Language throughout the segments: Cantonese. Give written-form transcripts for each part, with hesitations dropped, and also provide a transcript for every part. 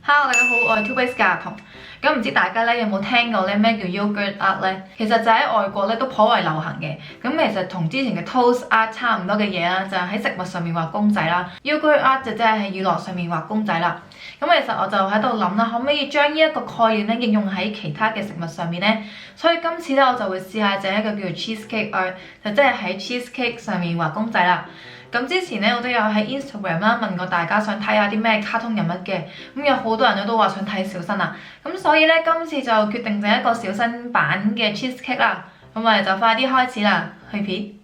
Hello， 大家好，我係 蠟筆小新。咁唔知大家咧有冇聽過咧咩叫 yogurt art 咧？其實就喺外國咧都頗為流行嘅。咁其實同之前嘅 toast art 差唔多嘅嘢啦，就係喺食物上面畫公仔啦。yogurt art 就即係喺乳酪上面畫公仔啦。咁其實我就喺度諗啦，可唔可以將呢一個概念咧應用喺其他嘅食物上面咧？所以今次咧我就會試下整一個叫做 cheesecake art， 就即係喺 cheesecake 上面畫公仔啦。咁之前咧我都有喺 Instagram 啦問過大家想睇下啲咩卡通人物嘅，咁有好多人咧都話想睇小新啊，咁所以咧今次就決定整一個小新版嘅 cheesecake 啦，咁我哋就快啲開始啦，去片。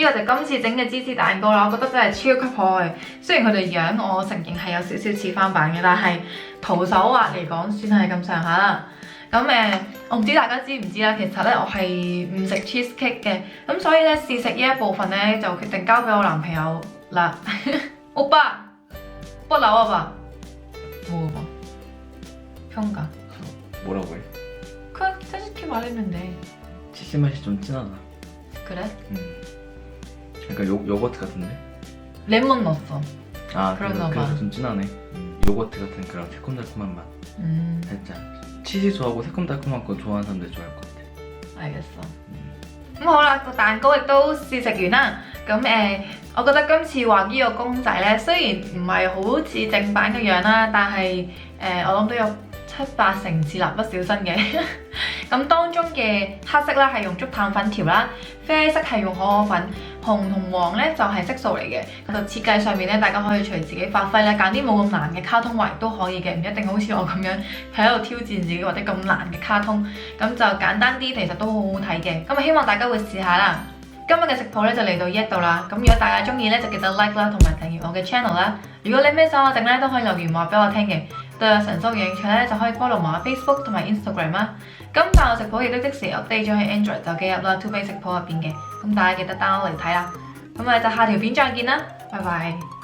呢個就今次整嘅芝士蛋糕啦，我覺得真係超級可愛。雖然佢哋樣我承認係有少少似翻版嘅，但係徒手畫嚟講算係咁上下啦。咁我唔知大家知唔知啦，其實咧我係唔食 cheesecake 嘅，咁所以咧試食呢一部分咧就決定交俾我男朋友啦。오빠不留啊吧？冇吧？평가 뭐라고 해? 그냥 솔직히 말했는데. 치즈 맛이 좀 진하다. 그래? 약간 요거트 같은데? 레몬 넣었어. 아 그런가 봐. 그래서 좀 진하네. 요거트 같은 그런 새콤달콤한 맛. 살짝 치즈 좋아하고 새콤달콤한 거 좋아하는 사람들 좋아할 것 같아. 알겠어. 咁好啦，個蛋糕亦都試食完啦。咁我覺得今次畫呢個公仔咧，雖然唔係好似正版嘅樣啦，但係我諗都有7-8成似蠟筆小新嘅。咁當中嘅黑色啦係用竹炭粉條啦，啡色係用可可粉，紅同黃咧就係色素嚟嘅。就設計上面咧，大家可以隨自己發揮咧，揀啲冇咁難嘅卡通畫亦都可以嘅，唔一定好似我咁樣喺度挑戰自己或者咁難嘅卡通。咁就簡單啲，其實都好好睇嘅。咁希望大家會試下啦。今日嘅食譜咧就嚟到呢一度啦。咁如果大家中意咧，就記得 like 啦，同埋訂閱我嘅 channel 啦。如果你咩想我整咧，都可以留言話俾我聽嘅。對我神叔有興趣咧，就可以 follow 埋我 Facebook 同埋 Instagram 啦。今集我食譜亦都即時 update 咗喺 Android 手機入啦 ，2Bay 食譜入邊嘅。咁大家記得 download 嚟睇啦。咁我哋就下條片再見啦，拜拜。